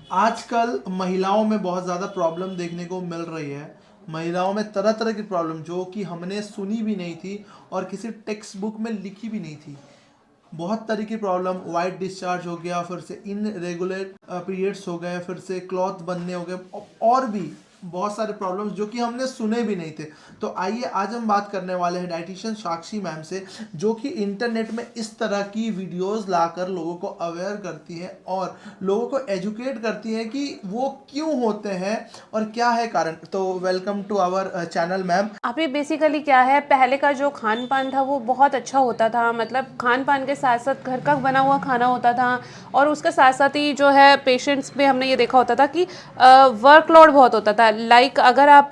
आजकल महिलाओं में बहुत ज़्यादा प्रॉब्लम देखने को मिल रही है। महिलाओं में तरह तरह की प्रॉब्लम जो कि हमने सुनी भी नहीं थी और किसी टेक्स्ट बुक में लिखी भी नहीं थी। बहुत तरह की प्रॉब्लम, वाइट डिस्चार्ज हो गया, फिर से इनरेगुलर पीरियड्स हो गए, फिर से क्लॉथ बनने हो गए, और भी बहुत सारे प्रॉब्लम्स जो कि हमने सुने भी नहीं थे। तो आइए आज हम बात करने वाले हैं डाइटिशियन साक्षी मैम से, जो कि इंटरनेट में इस तरह की वीडियोस लाकर लोगों को अवेयर करती है और लोगों को एजुकेट करती है कि वो क्यों होते हैं और क्या है कारण। तो welcome to our channel ma'am. अभी बेसिकली क्या है, पहले का जो खान पान था वो बहुत अच्छा होता था। मतलब खान पान के साथ साथ घर का बना हुआ खाना होता था, और उसके साथ साथ ही जो है पेशेंट्स में हमने ये देखा होता था कि वर्कलोड बहुत होता था। लाइक अगर आप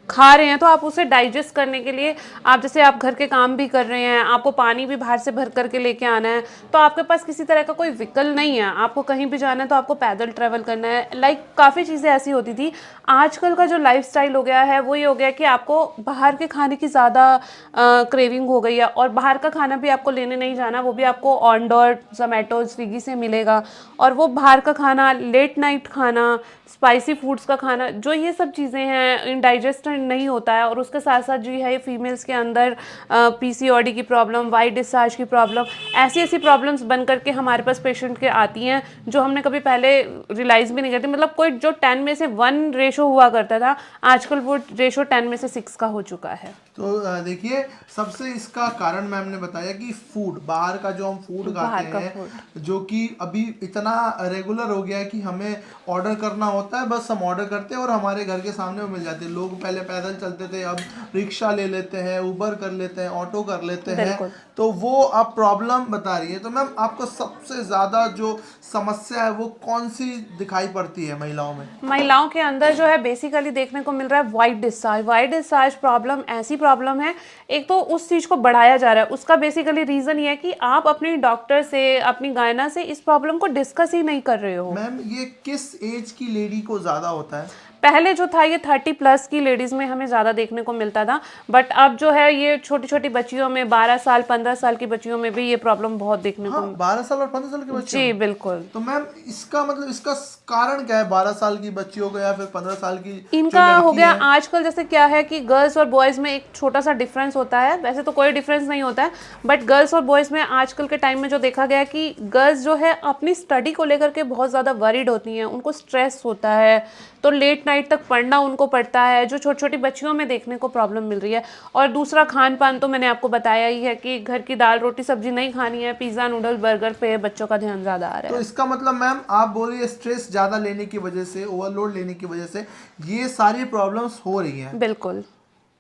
खा रहे हैं तो आप उसे डाइजेस्ट करने के लिए, आप जैसे आप घर के काम भी कर रहे हैं, आपको पानी भी बाहर से भर करके लेके आना है, तो आपके पास किसी तरह का कोई विकल्प नहीं है। आपको कहीं भी जाना है तो आपको पैदल ट्रैवल करना है। लाइक काफ़ी चीज़ें ऐसी होती थी। आजकल का जो लाइफस्टाइल हो गया है वो ये हो गया कि आपको बाहर के खाने की ज़्यादा क्रेविंग हो गई है, और बाहर का खाना भी आपको लेने नहीं जाना, वो भी आपको ऑन डोर जोमेटो स्विगी से मिलेगा। और वो बाहर का खाना, लेट नाइट खाना, स्पाइसी फूड्स का खाना, जो ये सब चीज़ें हैं, इनडाइजेस्ट नहीं होता है। और उसके साथ साथ जो है फीमेल्स के अंदर पीसीओडी की प्रॉब्लम, वाइट डिस्चार्ज की प्रॉब्लम, ऐसी ऐसी प्रॉब्लम्स बन करके हमारे पास पेशेंट के आती हैं जो हमने कभी पहले रियलाइज़ भी नहीं करती। मतलब कोई जो 10 में से 1 रेशो हुआ करता था, आजकल वो रेशो 10 में से 6 का हो चुका है। तो देखिए, सबसे इसका कारण मैम ने बताया कि फूड, बाहर का जो हम फूड खाते बाहर का फूड। हैं, जो कि अभी इतना रेगुलर हो गया है कि हमें ऑर्डर करना होता है, बस हम ऑर्डर करते हैं और हमारे घर के सामने वो मिल जाती है। लोग पहले पैदल चलते थे, अब रिक्शा ले लेते हैं, उबर कर लेते हैं, ऑटो कर लेते हैं। बिल्कुल। तो वो अब प्रॉब्लम बता रही है। तो मैम, आपको सबसे ज़्यादा जो समस्या है वो कौन सी दिखाई पड़ती है महिलाओं में? महिलाओं के अंदर जो है बेसिकली देखने को मिल रहा है white discharge. White discharge problem ऐसी प्रॉब्लम है, एक तो उस चीज़ को बढ़ाया जा रहा है। उसका बेसिकली रीज़न ये है कि आप अपनी डॉक्टर से, अपनी गायना से इस प्रॉब्लम को डिस्कस ही नहीं कर रहे हो। मैम, ये किस एज की लेडी को ज़्यादा होता है? पहले जो था ये 30+ की लेडीज़ में हमें ज़्यादा देखने को मिलता था, बट अब जो है ये छोटी छोटी बच्चियों में, 12 साल 15 साल की बच्चियों में भी ये प्रॉब्लम बहुत देखने हाँ, को। 12 साल और 15 साल के बच्चों जी में। बिल्कुल। तो मैम, इसका मतलब इसका कारण क्या है? 12 साल की बच्चियों को या फिर 15 साल की जो इनका हो लड़की गया है? आजकल, जैसे क्या है कि गर्ल्स और बॉयज़ में एक छोटा सा डिफरेंस होता है। वैसे तो कोई डिफरेंस नहीं होता है, बट गर्ल्स और बॉयज़ में आजकल के टाइम में जो देखा गया है कि गर्ल्स जो है अपनी स्टडी को लेकर के बहुत ज़्यादा वरीड होती हैं, उनको स्ट्रेस होता है, तो लेट नाइट तक पढ़ना उनको पड़ता है, जो छोटी छोटी बच्चियों में देखने को प्रॉब्लम मिल रही है। और दूसरा खान पान तो मैंने आपको बताया ही है कि घर की दाल रोटी सब्जी नहीं खानी है, पिज़्ज़ा नूडल बर्गर पे बच्चों का ध्यान ज़्यादा आ रहा तो है। इसका मतलब मैम, आप बोल रही है स्ट्रेस ज़्यादा लेने की वजह से, ओवरलोड लेने की वजह से ये सारी प्रॉब्लम्स हो रही हैं। बिल्कुल।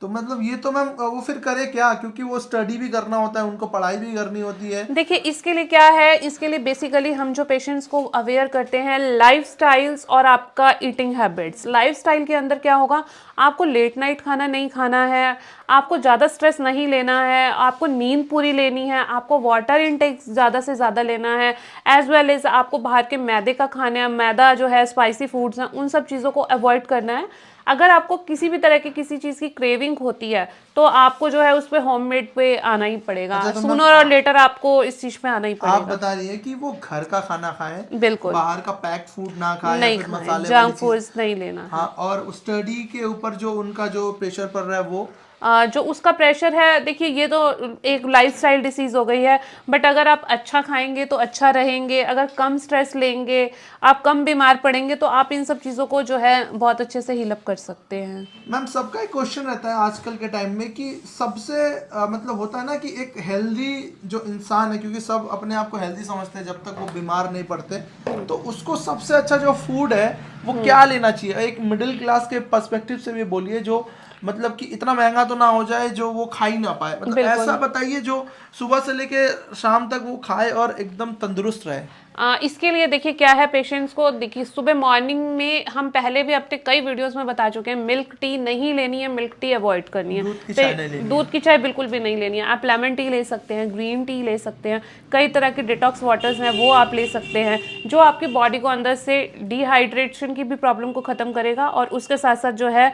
तो मतलब ये तो मैम, वो फिर करे क्या? क्योंकि वो स्टडी भी करना होता है, उनको पढ़ाई भी करनी होती है। देखिए इसके लिए क्या है, इसके लिए बेसिकली हम जो पेशेंट्स को अवेयर करते हैं लाइफस्टाइल्स और आपका ईटिंग हैबिट्स। लाइफस्टाइल के अंदर क्या होगा, आपको लेट नाइट खाना नहीं खाना है, आपको ज़्यादा स्ट्रेस नहीं लेना है, आपको नींद पूरी लेनी है, आपको वाटर इनटेक ज़्यादा से ज़्यादा लेना है, एज वेल एज आपको बाहर के मैदे का खाना है, मैदा जो है, स्पाइसी फूड्स हैं, उन सब चीज़ों को अवॉइड करना है। अगर आपको किसी भी तरह की किसी चीज़ की क्रेविंग होती है तो आपको जो है उस पे होममेड पे आना ही पड़ेगा, अच्छा, तो मैम, सूनर और लेटर आपको इस चीज़ पे आना ही आप पड़ेगा। बता रही है कि वो घर का खाना खाएं, बिल्कुल। बाहर का पैक्ड फूड ना खाएं या नहीं फिर खाएं, मसाले वाली जंक चीज़। फूड्स नहीं लेना हाँ, है। और स्टडी के ऊपर जो उनका जो प्रेशर पड़ रहा है वो। जो उसका प्रेशर है, देखिए ये तो एक लाइफस्टाइल डिसीज़ हो गई है, बट अगर आप अच्छा खाएंगे तो अच्छा रहेंगे, अगर कम स्ट्रेस लेंगे, आप कम बीमार पड़ेंगे, तो आप इन सब चीज़ों को जो है बहुत अच्छे से हील अप कर सकते हैं। मैम, सबका एक क्वेश्चन रहता है आजकल के टाइम में कि सबसे मतलब होता है ना कि एक हेल्दी जो इंसान है, क्योंकि सब अपने आप को हेल्दी समझते हैं जब तक वो बीमार नहीं पड़ते, तो उसको सबसे अच्छा जो फूड है वो क्या लेना चाहिए? एक मिडिल क्लास के पर्सपेक्टिव से भी बोलिए, जो मतलब कि इतना महंगा तो ना हो जाए जो वो खा ही ना पाए। मतलब ऐसा बिल्कुल। बताइए जो सुबह से लेके शाम तक वो खाए और एकदम तंदुरुस्त रहे। इसके लिए देखिए क्या है, पेशेंट्स को देखिए सुबह मॉर्निंग में हम पहले भी अपने कई वीडियोस में बता चुके हैं, मिल्क टी नहीं लेनी है, मिल्क टी अवॉइड करनी है। दूध की चाय नहीं लेनी है। दूध की चाय बिल्कुल भी नहीं लेनी है। आप लेमन टी ले सकते हैं, ग्रीन टी ले सकते हैं, कई तरह के डिटॉक्स वाटर्स हैं वो आप ले सकते हैं, जो आपकी बॉडी को अंदर से डिहाइड्रेशन की भी प्रॉब्लम को ख़त्म करेगा, और उसके साथ साथ जो है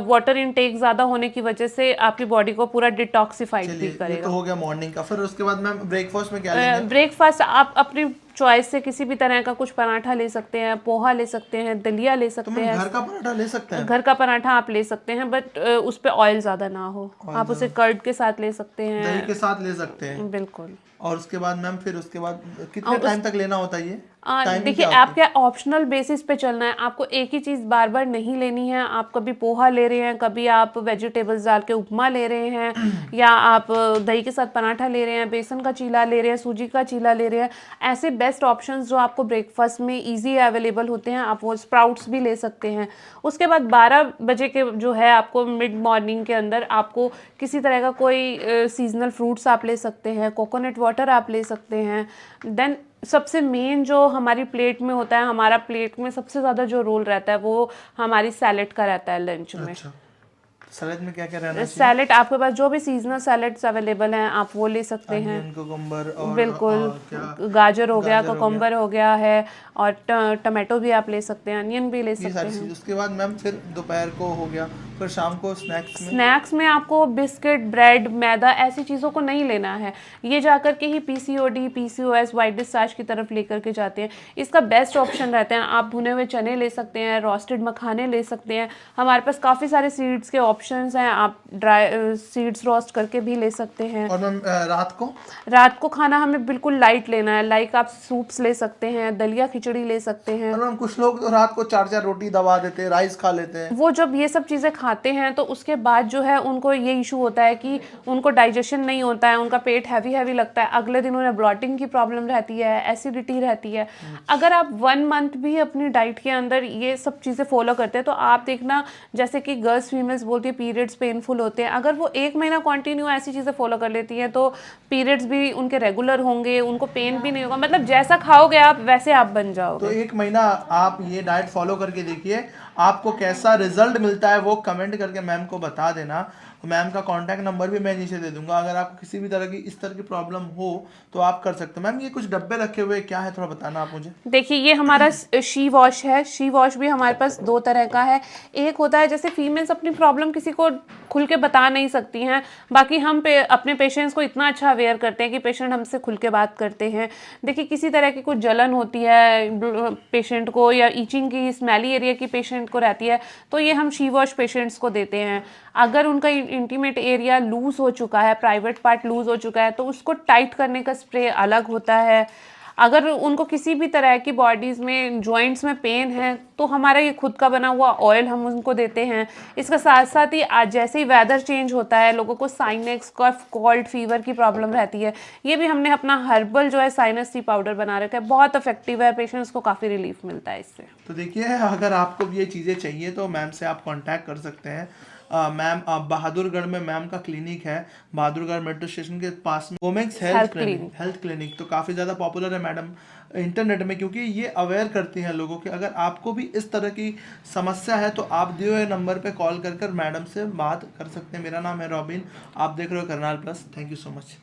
वाटर इनटेक ज़्यादा होने की वजह से आपकी बॉडी को पूरा डिटॉक्सिफाइड भी चलिए, ये तो करेगा। हो गया मॉर्निंग का। फिर उसके बाद मैम ब्रेकफास्ट में क्या लेंगे? ब्रेकफास्ट आप अपनी चॉइस से किसी भी तरह का कुछ पराठा ले सकते हैं, पोहा ले सकते हैं, दलिया ले तो सकते मैम हैं। घर का पराठा ले सकते हैं? घर का पराठा आप ले सकते हैं, बट उस पे ऑयल ज़्यादा ना हो। आप उसे कर्ड के साथ ले सकते दही हैं। के साथ ले सकते हैं। बिल्कुल। और उसके बाद मैम फिर उसके बाद कितने टाइम तक लेना होता है ये? टाइमिंग देखिए, क्या होती आपके ऑप्शनल बेसिस पे चलना है, आपको एक ही चीज़ बार बार नहीं लेनी है। आप कभी पोहा ले रहे हैं, कभी आप वेजिटेबल्स डाल के उपमा ले रहे हैं, या आप दही के साथ पराठा ले रहे हैं, बेसन का चीला ले रहे हैं, सूजी का चीला ले रहे हैं। ऐसे बेस्ट ऑप्शंस जो आपको ब्रेकफास्ट में इजी अवेलेबल होते हैं, आप वो स्प्राउट्स भी ले सकते हैं। उसके बाद 12 बजे के जो है, आपको मिड मॉर्निंग के अंदर आपको किसी तरह का कोई सीजनल फ्रूट्स आप ले सकते हैं, कोकोनट वाटर आप ले सकते हैं। देन सबसे मेन जो हमारी प्लेट में होता है, हमारा प्लेट में सबसे ज़्यादा जो रोल रहता है वो हमारी सैलेड का रहता है लंच में। अच्छा, सैलेड में क्या क्या रहना चाहिए? सैलेड आपके पास जो भी सीजनल सैलेड्स अवेलेबल हैं आप वो ले सकते हैं। अनियन, कुकुम्बर और बिल्कुल, क्या गाजर हो गया, गाजर हो गया। कुकुम्बर हो गया है, और टमाटो भी आप ले सकते हैं, अनियन भी ले ये सकते सारी हैं। चीज़। उसके बाद मैम फिर दोपहर को हो गया, फिर शाम को स्नैक्स में? स्नैक्स में आपको बिस्किट, ब्रेड, मैदा ऐसी चीज़ों को नहीं लेना है। ये जाकर के ही पीसीओडी, पीसीओएस, वाइट डिस्चार्ज की तरफ लेकर के जाते हैं। इसका बेस्ट ऑप्शन रहते हैं, आप भुने हुए चने ले सकते हैं, रोस्टेड मखाने ले सकते हैं। हमारे पास काफ़ी सारे सीड्स के ऑप्शंस हैं, आप ड्राई सीड्स रोस्ट करके भी ले सकते हैं। और मैम रात को खाना हमें बिल्कुल लाइट लेना है, लाइक आप सूप्स ले सकते हैं, दलिया खिचड़ी ले सकते हैं। और मैम कुछ लोग तो रात को 4-4 रोटी दबा देते हैं, राइस खा लेते हैं। वो जब ये सब चीज़ें खाते हैं तो उसके बाद जो है उनको ये इशू होता है कि उनको डाइजेशन नहीं होता है, उनका पेट हैवी हैवी लगता है, अगले दिन उन्हें ब्लॉटिंग की प्रॉब्लम रहती है, एसिडिटी रहती है। अगर आप 1 मंथ भी अपनी डाइट के अंदर ये सब चीज़ें फॉलो करते हैं तो आप देखना, जैसे कि गर्ल्स फीमेल्स बोलती है पीरियड्स पेनफुल होते हैं, अगर वो 1 महीना कंटिन्यू ऐसी चीज़ें फॉलो कर लेती हैं तो पीरियड्स भी उनके रेगुलर होंगे, उनको पेन भी नहीं होगा। मतलब जैसा खाओगे आप वैसे आप बन तो जाओगे। 1 महीना आप ये डाइट फॉलो करके देखिए, आपको कैसा रिजल्ट मिलता है वो कमेंट करके मैम को बता देना। मैम का कॉन्टैक्ट नंबर भी मैं नीचे दे दूंगा, अगर आपको किसी भी तरह की इस तरह की प्रॉब्लम हो तो आप कर सकते हो। मैम ये कुछ डब्बे रखे हुए क्या है, थोड़ा बताना आप मुझे। देखिए, ये हमारा शी वॉश है। शी वॉश भी हमारे पास 2 तरह का है। एक होता है, जैसे फीमेल्स अपनी प्रॉब्लम किसी को खुल के बता नहीं सकती हैं, बाकी हम अपने पेशेंट्स को इतना अच्छा अवेयर करते हैं कि पेशेंट हमसे खुल के बात करते हैं। देखिए, किसी तरह की कुछ जलन होती है पेशेंट को, या ईचिंग की, स्मेली एरिया की पेशेंट को रहती है, तो ये हम शी वॉश पेशेंट्स को देते हैं। अगर उनका इंटीमेट एरिया लूज हो चुका है, प्राइवेट पार्ट लूज हो चुका है, तो उसको टाइट करने का स्प्रे अलग होता है। अगर उनको किसी भी तरह की बॉडीज़ में जॉइंट्स में पेन है तो हमारा ये खुद का बना हुआ ऑयल हम उनको देते हैं। इसका साथ साथ ही आज जैसे ही वेदर चेंज होता है, लोगों को साइनेक्स, कफ, कोल्ड, फीवर की प्रॉब्लम रहती है, ये भी हमने अपना हर्बल जो है साइनस टी पाउडर बना रखा है, बहुत इफेक्टिव है, पेशेंट्स को काफ़ी रिलीफ मिलता है इससे। तो देखिए, अगर आपको भी ये चीज़ें चाहिए तो मैम से आप कांटेक्ट कर सकते हैं। मैम बहादुरगढ़ में मैम का क्लिनिक है, बहादुरगढ़ मेट्रो स्टेशन के पास में, वोमेक्स हेल्थ क्लिनिक। तो काफ़ी ज़्यादा पॉपुलर है मैडम इंटरनेट में, क्योंकि ये अवेयर करती हैं लोगों के। अगर आपको भी इस तरह की समस्या है तो आप दिए हुए नंबर पे कॉल कर मैडम से बात कर सकते हैं। मेरा नाम है रॉबिन, आप देख रहे हो Karnal plus. Thank you so much.